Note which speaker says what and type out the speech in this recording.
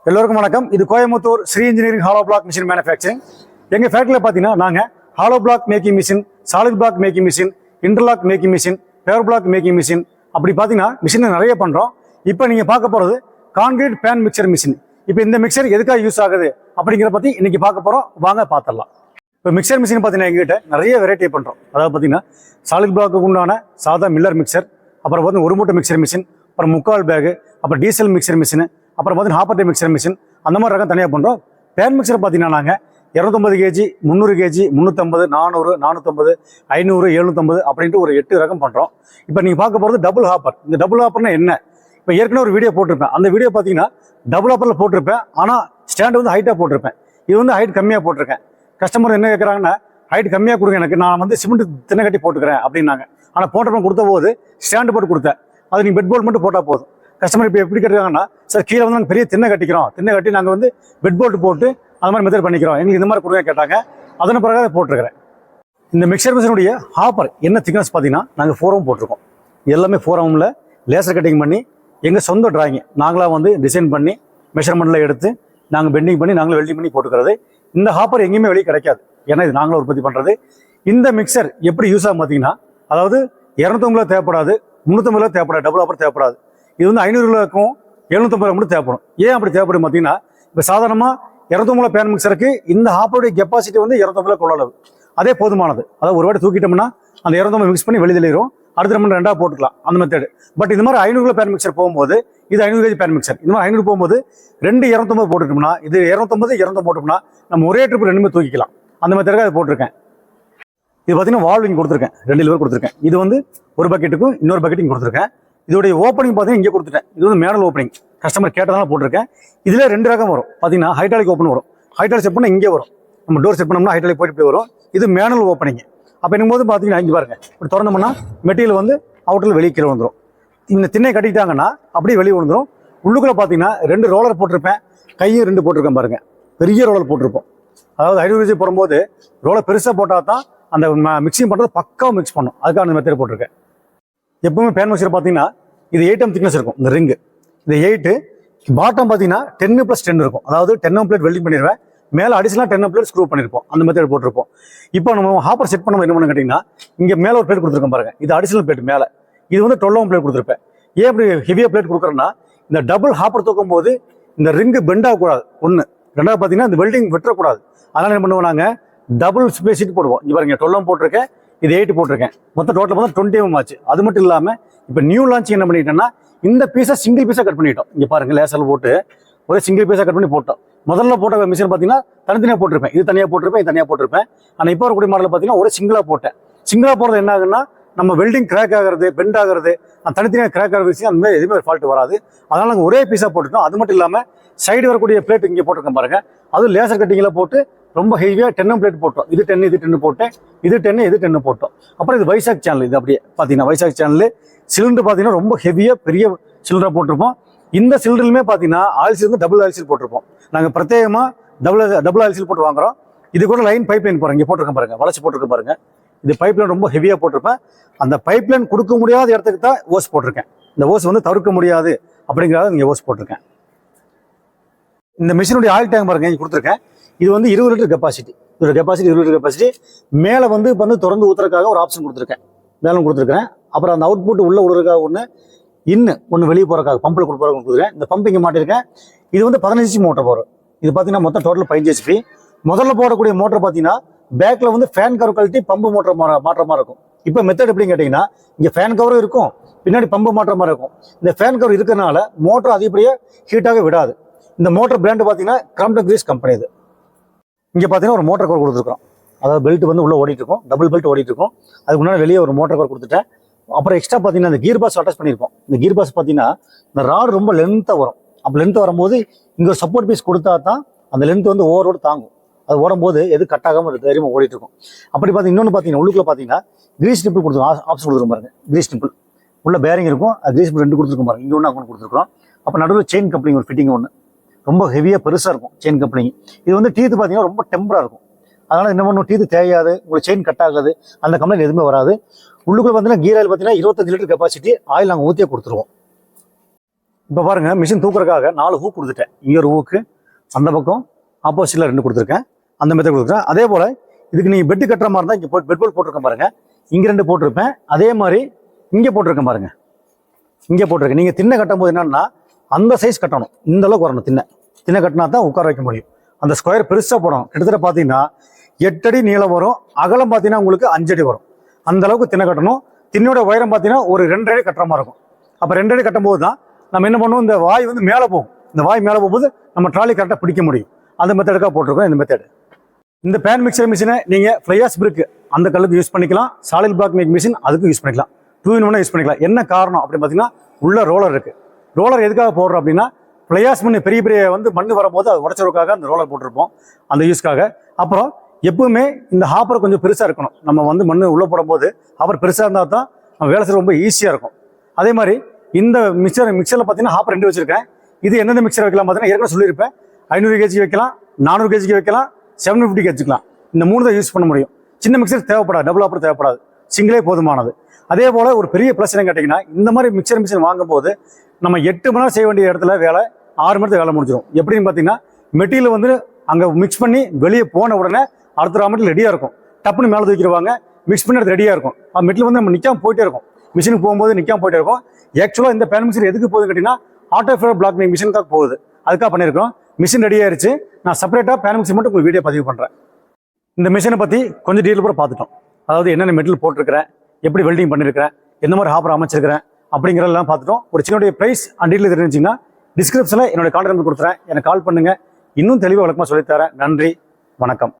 Speaker 1: எல்லோருக்கும் வணக்கம். இது Coimbatore Sri engineering hollow block machine manufacturing. எங்கள் ஃபேக்டரியில் பார்த்தீங்கன்னா நாங்கள் hollow block making machine, solid block making machine, interlock making machine, paver block making machine அப்படி பார்த்தீங்கன்னா மிஷினை நிறைய பண்ணுறோம். இப்போ நீங்கள் பார்க்க போகிறது கான்கிரீட் பேன் மிக்சர் மிஷின். இப்போ இந்த மிக்சர் எதுக்காக யூஸ் ஆகுது அப்படிங்கிற பற்றி இன்னைக்கு பார்க்க போகிறோம். வாங்க பார்த்துடலாம். இப்போ மிக்சர் மிஷின் பார்த்தீங்கன்னா எங்ககிட்ட நிறைய வெரைட்டி பண்ணுறோம். அதாவது பார்த்தீங்கன்னா சாலிட் பிளாக்கு உண்டான சாதா மில்லர் மிக்சர், அப்புறம் பார்த்தீங்கன்னா ஒரு மூட்டை மிக்சர் மிஷின், அப்புறம் முக்கால் பேகு, அப்புறம் டீசல் மிக்சர் மிஷின், அப்புறம் பார்த்தீங்கன்னா ஹாப்பர் மிக்சர் மிஷின், அந்த மாதிரி ரகம் தனியாக பண்ணுறோம். பேன் மிக்சர் பார்த்தீங்கன்னா நாங்கள் 250 கேஜி, 300 கேஜி, 350, 400, 450, 500, 750 அப்படின்ட்டு ஒரு 8 ரகம் பண்ணுறோம். இப்போ நீங்கள் பார்க்க போகிறது டபுள் ஹாப்பர். இந்த டபுள் ஹாப்பர்னா என்ன? இப்போ ஏற்கனவே ஒரு வீடியோ போட்டிருப்பேன். அந்த வீடியோ பார்த்தீங்கன்னா டபுள் ஹாப்பரில் போட்டிருப்பேன். ஆனால் ஸ்டாண்டு வந்து ஹைட்டாக போட்டிருப்பேன். இது வந்து ஹைட் கம்மியாக போட்டிருக்கேன். கஸ்டமர் என்ன கேட்குறாங்கன்னா, ஹைட் கம்மியாக கொடுங்க, எனக்கு நான் வந்து சிமெண்ட் தின்ன கட்டி போட்டுக்கிறேன் அப்படின்னாங்க. ஆனால் போட்டப்போ கொடுத்த போது ஸ்டாண்டு போட்டு கொடுத்தேன். அது நீங்கள் பெட் போல்ட் மட்டும் போட்டால் போதும். கஸ்டமர் இப்போ எப்படி கேட்குறாங்கன்னா, சார் கீழே வந்து நாங்கள் பெரிய திண்ணை கட்டிக்கிறோம், திண்ணை கட்டி நாங்கள் வந்து பெட் போல்ட் போட்டு அது மாதிரி மெத்தட் பண்ணிக்கிறோம், எங்களுக்கு இந்த மாதிரி கொடுங்க கேட்டாங்க. அதன் பிறகு அதை போட்டிருக்கிறேன். இந்த மிக்சர் மிஷினுடைய ஹாப்பர் என்ன திக்னஸ் பார்த்தீங்கன்னா நாங்கள் 4M போட்டிருக்கோம். எல்லாமே 4Mல லேசர் கட்டிங் பண்ணி எங்கள் சொந்த டிராயிங் நாங்களாக வந்து டிசைன் பண்ணி மெஷர்மெண்ட்டில் எடுத்து நாங்கள் பெண்டிங் பண்ணி நாங்களும் வெல்டிங் பண்ணி போட்டுக்கிறது. இந்த ஹாப்பர் எங்கேயுமே வெளியே கிடைக்காது, ஏன்னா இது நாங்களும் உற்பத்தி பண்ணுறது. இந்த மிக்சர் எப்படி யூஸ் ஆகும் பார்த்தீங்கன்னா, அதாவது 250 தேவைப்படாது, 350 தேவைப்படாது, டபுள் ஹாப்பர் தேவைப்படாது. இது வந்து 500 750 மட்டும் தேவைப்படும். ஏன் அப்படி தேவைப்படும் பார்த்தீங்கன்னா, இப்போ சாதாரணமாக 250 பேன் மிக்சருக்கு இந்த ஹாப்பருடைய கெப்பாசிட்டி வந்து 250 கொள்ளளவு, அதே போதுமானது. அதாவது ஒரு வாட்டி தூக்கிட்டோம்னா அந்த 250 மிக்ஸ் பண்ணி வெளியே தள்ளிடும், அடுத்த நம்ம ரெண்டாக போட்டுக்கலாம், அந்த மெத்தடு. பட் இந்த மாதிரி 500 பேன் மிக்சர் போகும்போது, இது 500 கேஜி பேன் மிக்சர், இந்த மாதிரி 500 போகும்போது 250 போட்டுட்டோம்னா, இது 250 போட்டோம்னா நம்ம ஒரே ட்ரிப் ரெண்டுமே தூக்கிக்கலாம். அந்த மெத்தடுக்கு அதை போட்டிருக்கேன். இது பார்த்தீங்கன்னா வால்விங் கொடுத்துருக்கேன், 2 லிவர் கொடுத்துருக்கேன். இது வந்து ஒரு பக்கெட்டுக்கும் இன்னொரு பக்கெட்டிங் கொடுத்துருக்கேன். இதோடைய ஓப்பனிங் பார்த்தீங்கன்னா இங்கே கொடுத்துட்டேன். இது வந்து மேனல் ஓப்பனிங், கஸ்டமர் கேட்டதால போட்டிருக்கேன். இதில் 2 ரகம் வரும். பார்த்தீங்கன்னா ஹைட்ராலிக் ஓப்பன் வரும். ஹைட்ராலிக் செட் பண்ணால் இங்கே வரும், நம்ம டோர் செட் பண்ணோம்னா ஹைட்ராலிக் போயிட்டு வரும். இது மேனல் ஓப்பனிங். அப்போ என்னும்போது பார்த்தீங்கன்னா இங்கே பாருங்க, இப்படி திறந்தோம்னா மெட்டீரியல் வந்து அவுட்டரில் வெளியே கீழே வந்துடும். இந்த திண்ணை கட்டிட்டாங்கன்னா அப்படியே வெளியே வந்துடும். உள்ளுக்குள்ளே பார்த்தீங்கன்னா 2 ரோலர் போட்டிருப்பேன், கையும் 2 போட்டிருக்கேன் பாருங்க, பெரிய ரோலர் போட்டிருப்போம். அதாவது 500 கேஜி போடும்போது ரோலர் பெருசாக போட்டால் தான் அந்த மிக்சிங் பண்ணுறது பக்காவாக மிக்ஸ் பண்ணும். அதுக்காக அந்த மெத்தட் போட்டிருக்கேன். எப்பவுமே பேன் மிக்சர் பார்த்தீங்கன்னா இது 8M திக்னஸ் இருக்கும். இந்த ரிங்கு இந்த 8 பாட்டம் பார்த்தீங்கன்னா 10+10 இருக்கும். அதாவது 10M பிளேட் வெல்டிங் பண்ணிடுவேன், மேலே அடிஷனலாக 10M பிளேட் ஸ்க்ரூ பண்ணியிருப்போம். அந்த மெத்தட் போட்டிருப்போம். இப்போ நம்ம ஹாப்பர் செட் பண்ண என்ன பண்ண கேட்டிங்கன்னா, இங்கே மேலே ஒரு பிளேட் கொடுத்துருக்கோம் பாருங்க, இது அடிஷனல் பிளேட் மேலே. இது வந்து 12M பிளேட் கொடுத்துருப்பேன். ஏன் இப்படி ஹெவியாக பிளேட் கொடுக்குறேன்னா, இந்த டபுள் ஹாப்பர் தூக்கும் போது இந்த ரிங்கு பெண்ட் ஆகக்கூடாது. ஒன்று, ரெண்டாவது பார்த்தீங்கன்னா இந்த வெல்டிங் வெட்டக்கூடாது. அதனால் என்ன பண்ணுவோம், நாங்கள் டபுள் ஸ்பேஸ் சீட் போடுவோம். இங்கே பாருங்க 12M போட்டிருக்கேன், இது 8 போட்டிருக்கேன். மொத்தம் டோட்டல் பார்த்தா 20M ஆச்சு. அது மட்டும் இல்லாமல் இப்போ நியூ லான்ச் என்ன பண்ணிட்டேன்னா, இந்த பீஸை சிங்கிள் பீஸாக கட் பண்ணிட்டோம். இங்கே பாருங்க, லேசர் போட்டு ஒரே சிங்கிள் பீஸாக கட் பண்ணி போட்டோம். முதல்ல போட்ட மிஷின் பார்த்தீங்கன்னா தனித்தனியாக போட்டிருப்பேன், இது தனியாக போட்டிருப்பேன், இது தனியாக போட்டிருப்பேன். ஆனால் இப்போ வரக்கூடிய மாடலில் பார்த்தீங்கன்னா ஒரு சிங்கிளாக போட்டேன். சிங்கிளாக போடுறது என்ன ஆகுன்னா, நம்ம வெல்டிங் கிராக் ஆகிறது, பெண்ட் ஆகிறது, தனித்தனியாக கிராக் ஆகிற விஷயம் அந்த மாதிரி எதுவுமே ஃபால்ட் வராது. அதனால் நாங்கள் ஒரே பீஸாக போட்டுட்டோம். அது மட்டும் இல்லாமல் சைடு வரக்கூடிய பிளேட் இங்கே போட்டிருக்கேன் பாருங்க, அது லேசர் கட்டிங்கில் போட்டு ரொம்ப ஹெவியாக 10M பிளேட் போட்டோம். இது 10, இது 10 போட்டேன், இது 10, இது 10 போட்டோம். அப்புறம் இது வைசாக் சேனல். இது அப்படியே பார்த்தீங்கன்னா வைசாக் சேனல் சிலிண்டர் பார்த்தீங்கன்னா ரொம்ப ஹெவியாக பெரிய சிலிண்டராக போட்டிருப்போம். இந்த சிலிண்டருமே பார்த்தீங்கன்னா ஆயில் சீல் வந்து டபுள் ஆயில் சீல் போட்டிருப்போம். நாங்கள் பிரத்யேகமாக டபுள் ஆயில் சீல் போட்டு வாங்குறோம். இது கூட லைன் பைப் லைன் போகிறேன், இங்கே போட்டிருக்கேன் பாருங்க, வளைச்சி போட்டிருக்க பாருங்க. இது பைப் லைன் ரொம்ப ஹெவியாக போட்டிருப்பேன். அந்த பைப் லைன் கொடுக்க முடியாத இடத்துக்கு தான் ஓஸ் போட்டிருக்கேன். இந்த ஓஸ் வந்து தவிர்க்க முடியாது அப்படிங்கிறத இங்கே ஓஸ் போட்டிருக்கேன். இந்த மிஷினுடைய ஆயில் டேங்க் பாருங்க, இங்கே கொடுத்துருக்கேன். இது வந்து 20 லிட்டர் கெப்பாசிட்டி. இதோட கெப்பாசிட்டி 20 லிட்டர் கெப்பாசிட்டி. மேலே வந்து திறந்து ஊற்றுறதுக்காக ஒரு ஆப்ஷன் கொடுத்துருக்கேன், மேலும் கொடுத்துருக்கேன். அப்புறம் அந்த அவுட்புட் உள்ள விடுறதுக்காக ஒன்று வெளியே போகிறக்காக பம்பில் கொடுத்துருக்கேன். இந்த பம்ப் இங்கே மாட்டிருக்கேன். இது வந்து 15 HP மோட்டர் வரும். இது பார்த்தீங்கன்னா மொத்தம் டோட்டல் 15 HP. முதல்ல போடக்கூடிய மோட்டர் பார்த்தீங்கன்னா பேக்கில் வந்து ஃபேன் கவர் கழட்டி பம்பு மோட்டர் மாற்ற மாதிரி இருக்கும். இப்போ மெத்தட் எப்படின்னு கேட்டிங்கன்னா, இங்கே ஃபேன் கவரும் இருக்கும், பின்னாடி பம்பு மாற்ற மாதிரி இருக்கும். இந்த ஃபேன் கவர் இருக்கிறனால மோட்டர் அதிகப்படியாக ஹீட்டாக விடாது. இந்த மோட்டர் பிராண்டு பார்த்தீங்கன்னா கிராம்ப்டன் கிரீஸ் கம்பெனி. இது இங்கே பார்த்தீங்கன்னா ஒரு மோட்டர் கவர் கொடுத்துருக்கோம். அதாவது பெல்ட் வந்து உள்ளே ஓடிட்டு இருக்கும், டபுள் பெல்ட் ஓடிட்டு இருக்கும். அதுக்கு முன்னாடி வெளியே ஒரு மோட்டர் கவர் கொடுத்துட்டேன். அப்புறம் எக்ஸ்ட்ரா பார்த்தீங்கன்னா இந்த கீர் பாஸ் அட்டாச் பண்ணியிருப்போம். இந்த கீர் பாஸ் பார்த்தீங்கன்னா இந்த ராடு ரொம்ப லென்த்தாக வரும். அப்போ லென்த் வரும்போது இங்கே ஒரு சப்போர்ட் பீஸ் கொடுத்தா தான் அந்த லென்த் வந்து ஓவரோடு தாங்கும். அது ஓடும்போது எது கட் ஆகாமல் தைரியமாக ஓடிட்டு இருக்கும். அப்படி பார்த்தீங்கன்னா இன்னொன்று பார்த்தீங்கன்னா உள்ளுக்குள்ள பார்த்தீங்கன்னா கிரீஸ் நிப்பிள் கொடுத்துருக்கோம், ஆப்ஷன் கொடுத்துருக்கோம் பாருங்க. கிரீஸ் நிப்பிள் உள்ள பேரிங் இருக்கும், அது கிரீஸ் நிப்பிள் 2 கொடுத்துருக்கோம் பாருங்க. இங்கே ஒன்று அங்கே கொடுத்துருக்கோம். அப்போ நடுவில் செயின் கப்ளிங் ஒரு ஃபிட்டிங் ஒன்று ரொம்ப ஹெவியாக பெருசாக இருக்கும் செயின் கப்ளிங். இது வந்து டீத்து பார்த்தீங்கன்னா ரொம்ப டெம்பராக இருக்கும். அதனால் என்ன பண்ணும், டீத்து தேயாது, உங்களுக்கு செயின் கட் ஆகாது, அந்த கம்ப்ளைண்ட் எதுவுமே வராது. உள்ளுக்குள்ள பார்த்தீங்கன்னா கீர் ஆயில் பார்த்தீங்கன்னா 25 லிட்டர் கெப்பாசிட்டி ஆயில் நாங்கள் ஊற்றியே கொடுத்துருவோம். இப்போ பாருங்க மிஷின் தூக்குறதுக்காக 4 ஹூக் கொடுத்துட்டேன். இங்கே ஒரு ஹூக்கு, அந்த பக்கம் ஆப்போசிட்டில் 2 கொடுத்துருக்கேன். அந்த மெத்தட் கொடுத்துருக்கேன். அதே போல் இதுக்கு நீங்கள் பெட்டு கட்டுற மாதிரி இருந்தால் இங்கே பெட் போல் போட்டிருக்கேன் பாருங்க. இங்கே 2 போட்டிருப்பேன். அதே மாதிரி இங்கே போட்டிருக்கேன் பாருங்க. இங்கே போட்டிருக்கேன். நீங்கள் திண்ணை கட்டும் போது என்னன்னா அந்த சைஸ் கட்டணும். இந்த அளவுக்கு வரணும். திண்ணை கட்டினா தான் உட்கார வைக்க முடியும். அந்த ஸ்கொயர் பெருசாக போடணும். கிட்டத்தட்ட பார்த்தீங்கன்னா 8 அடி நீளம் வரும். அகலம் பார்த்தீங்கன்னா உங்களுக்கு 5 அடி வரும். அந்த அளவுக்கு திண்ணை கட்டணும். திண்ணையோட உயரம் பார்த்தீங்கன்னா ஒரு 2 அடி கட்டுற மாதிரி இருக்கும். அப்போ 2 அடி கட்டும் போது தான் நம்ம என்ன பண்ணுவோம், இந்த வாய் வந்து மேலே போகும். இந்த வாய் மேலே போகும்போது நம்ம ட்ராலி கரெக்டாக பிடிக்க முடியும். அந்த மெத்தடுக்காக போட்டிருக்கோம். இந்த மெத்தட். இந்த பேன் மிக்சர் மிஷினை நீங்கள் ஃப்ளையாஸ் பிரிக் அந்த கல்லுக்கு யூஸ் பண்ணிக்கலாம். சாலிட் பிளாக் மேக் மிஷின் அதுக்கும் யூஸ் பண்ணிக்கலாம். 2-in-1 யூஸ் பண்ணிக்கலாம். என்ன காரணம் அப்படின்னு பார்த்தீங்கன்னா உள்ள ரோலர் இருக்குது. ரோலர் எதுக்காக போடுறோம் அப்படின்னா ஃப்ளையாஸ் மண் பெரிய பெரிய வந்து மண் வரும்போது அது உடச்சதுக்காக அந்த ரோலர் போட்டிருப்போம். அந்த யூஸ்க்காக. அப்புறம் எப்பவுமே இந்த ஹாப்பர் கொஞ்சம் பெருசாக இருக்கணும். நம்ம வந்து மண் உள்ளே போடும்போது ஹாப்பர் பெருசாக இருந்தால் தான் நம்ம வேலை செய்ய ரொம்ப ஈஸியாக இருக்கும். அதே மாதிரி இந்த மிக்சரில் பார்த்தீங்கன்னா ஹாப்பர் 2 வச்சிருக்கேன். இது எந்தெந்த மிக்சர் வைக்கலாம் பார்த்தீங்கன்னா ஏற்கனவே சொல்லியிருப்பேன். 500 கேஜி வைக்கலாம், 400 கேஜிக்கு வைக்கலாம், 750 கேஜிக்கலாம். இந்த 3 தான் யூஸ் பண்ண முடியும். சின்ன மிக்சர் தேவைப்படாது, டபுள் ஹாப்பர் தேவைப்படாது, சிங்கிளே போதுமானது. அதே போல் ஒரு பெரிய ப்ளஸ் என்ன கேட்டிங்கன்னா இந்த மாதிரி மிக்சர் மிஷின் வாங்கும்போது நம்ம 8 மணி நேரம் செய்ய வேண்டிய இடத்துல வேலை 6 மணி நேரத்தில் வேலை முடிஞ்சிடும். எப்படின்னு பார்த்தீங்கன்னா மெட்டீரியல் வந்து அங்கே மிக்ஸ் பண்ணி வெளியே போன உடனே அடுத்த மெட்டீரியல் ரெடியாக இருக்கும். டப்புன்னு மேலே தூக்கிடுவாங்க, மிக்ஸ் பண்ணி அது ரெடியாக இருக்கும். மெட்டீரியல் வந்து நம்ம நிற்காம போயிட்டே இருக்கும். மிஷினுக்கு போகும்போது நிற்காம போயிட்டே இருக்கும். ஆக்சுவலாக இந்த பேன் மிக்சர் எதுக்கு போகுதுன்னு கேட்டிங்கன்னா ஆட்டோ ஃபேவர் பிளாக் மேக் மிஷினுக்காக போகுது. அதுக்காக பண்ணியிருக்கோம். மிஷின் ரெடி ஆயிருச்சு. நான் செப்பரேட்டாக பேன் மிக்சர் மட்டும் உங்களுக்கு வீடியோ பதிவு பண்ணுறேன். இந்த மிஷினை பற்றி கொஞ்சம் டீட்டெயில் கூட பார்த்துட்டோம். அதாவது என்னென்ன மெட்டீரியல் போட்டிருக்கிறேன், எப்படி வெல்டிங் பண்ணியிருக்கிறேன், எந்த மாதிரி ஹாப்பர் அமைச்சிருக்கிறேன் அப்படிங்கிறதெல்லாம் பார்த்துட்டோம். ஒரு சின்ன ப்ரைஸ் அண்ட் டீட்டெயில் தெரிஞ்சிங்கன்னா டிஸ்கிரிப்ஷனில் என்னோட கான்டாக்ட் நம்பர் கொடுத்துறேன். எனக்கு கால் பண்ணுங்கள். இன்னும் தெளிவாக விளக்கமாக சொல்லித்தரேன். நன்றி, வணக்கம்.